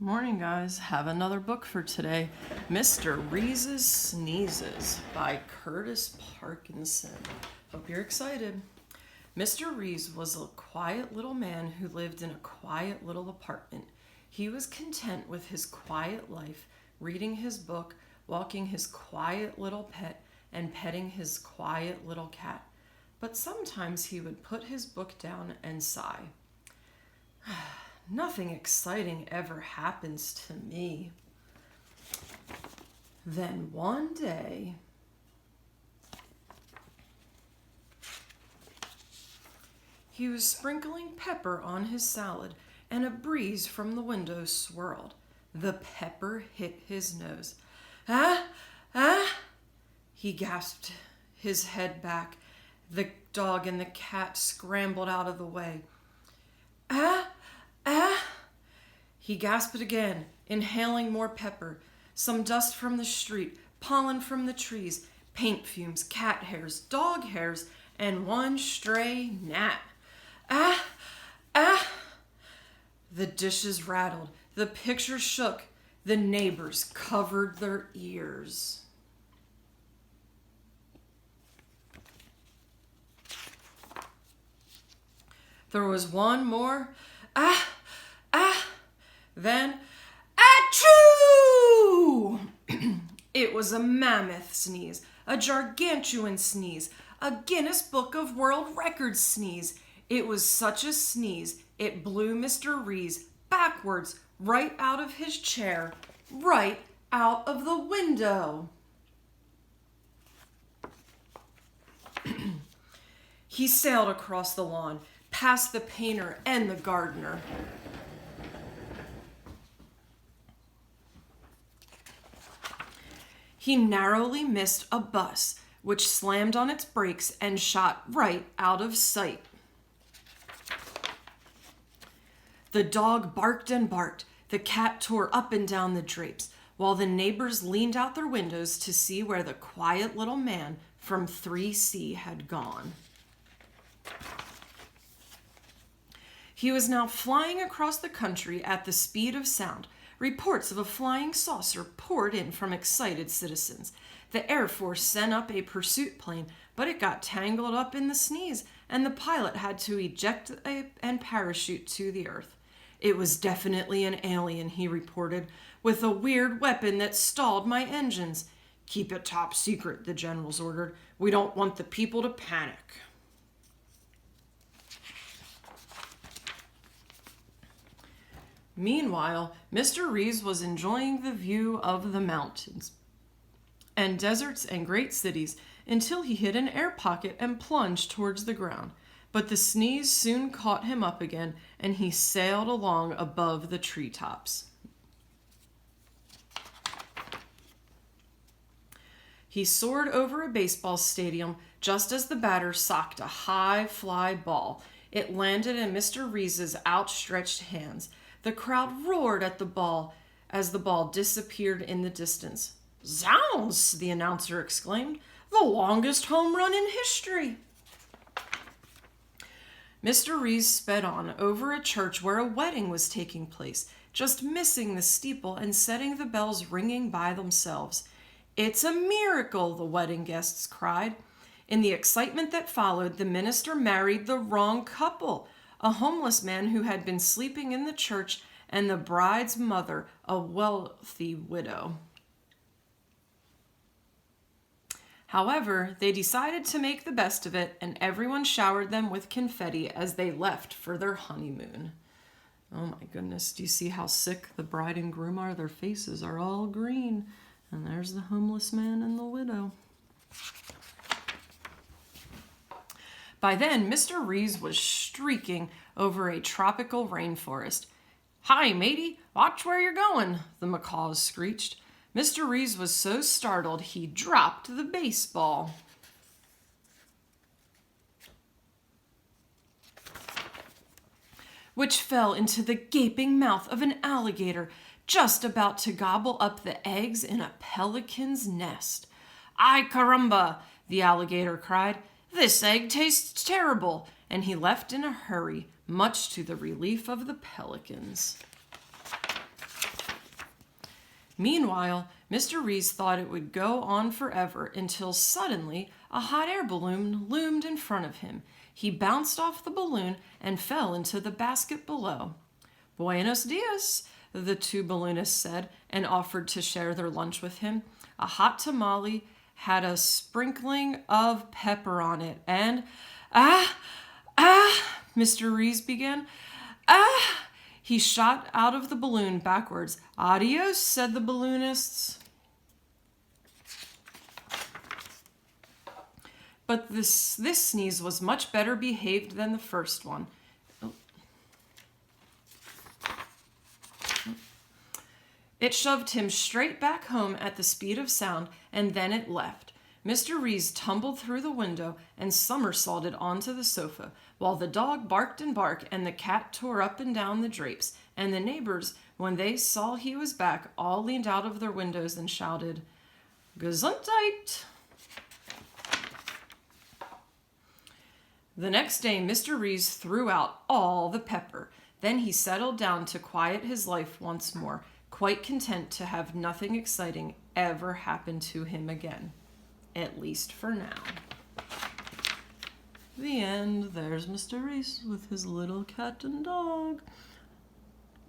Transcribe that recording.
Morning, guys. Have another book for today. Mr. Reez's Sneezes by Curtis Parkinson. Hope you're excited. Mr. Reez was a quiet little man who lived in a quiet little apartment. He was content with his quiet life, reading his book, walking his quiet little pet, and petting his quiet little cat. But sometimes he would put his book down and sigh. Nothing exciting ever happens to me. Then one day, he was sprinkling pepper on his salad, and a breeze from the window swirled. The pepper hit his nose. Ah! Ah! He gasped, his head back. The dog and the cat scrambled out of the way. Ah! Ah! He gasped again, inhaling more pepper. Some dust from the street, pollen from the trees, paint fumes, cat hairs, dog hairs, and one stray gnat. Ah! Ah! The dishes rattled. The picture shook. The neighbors covered their ears. There was one more. Ah! Ah! Then, achoo! It was a mammoth sneeze, a gargantuan sneeze, a Guinness Book of World Records sneeze. It was such a sneeze, it blew Mr. Reez backwards, right out of his chair, right out of the window. He sailed across the lawn, past the painter and the gardener. He narrowly missed a bus, which slammed on its brakes and shot right out of sight. The dog barked and barked. The cat tore up and down the drapes, while the neighbors leaned out their windows to see where the quiet little man from 3C had gone. He was now flying across the country at the speed of sound. Reports of a flying saucer poured in from excited citizens. The Air Force sent up a pursuit plane, but it got tangled up in the sneeze, and the pilot had to eject and parachute to the earth. It was definitely an alien, he reported, with a weird weapon that stalled my engines. Keep it top secret, the generals ordered. We don't want the people to panic. Meanwhile, Mr. Reez was enjoying the view of the mountains and deserts and great cities until he hit an air pocket and plunged towards the ground. But the sneeze soon caught him up again, and he sailed along above the treetops. He soared over a baseball stadium just as the batter socked a high fly ball. It landed in Mr. Reez's outstretched hands. The crowd roared at the ball as the ball disappeared in the distance. "Zounds!" the announcer exclaimed. "The longest home run in history!" Mr. Reez sped on over a church where a wedding was taking place, just missing the steeple and setting the bells ringing by themselves. "It's a miracle!" the wedding guests cried. In the excitement that followed, the minister married the wrong couple, a homeless man who had been sleeping in the church, and the bride's mother, a wealthy widow. However, they decided to make the best of it, and everyone showered them with confetti as they left for their honeymoon. Oh my goodness, do you see how sick the bride and groom are? Their faces are all green. And there's the homeless man and the widow. By then, Mr. Reez was streaking over a tropical rainforest. "Hi, matey, watch where you're going," the macaws screeched. Mr. Reez was so startled he dropped the baseball. Which fell into the gaping mouth of an alligator, just about to gobble up the eggs in a pelican's nest. "Ay caramba!" the alligator cried. "This egg tastes terrible," and he left in a hurry, much to the relief of the pelicans. Meanwhile, Mr. Reez thought it would go on forever until suddenly a hot air balloon loomed in front of him. He bounced off the balloon and fell into the basket below. Buenos dias, the two balloonists said, and offered to share their lunch with him. A hot tamale had a sprinkling of pepper on it, and Mr. Reez began. He shot out of the balloon backwards. Adios, said the balloonists. But this sneeze was much better behaved than the first one. It shoved him straight back home at the speed of sound, and then it left. Mr. Reez tumbled through the window and somersaulted onto the sofa, while the dog barked and barked and the cat tore up and down the drapes, and the neighbors, when they saw he was back, all leaned out of their windows and shouted, Gesundheit! The next day, Mr. Reez threw out all the pepper. Then he settled down to quiet his life once more, quite content to have nothing exciting ever happen to him again. At least for now. The end. There's Mr. Reez with his little cat and dog.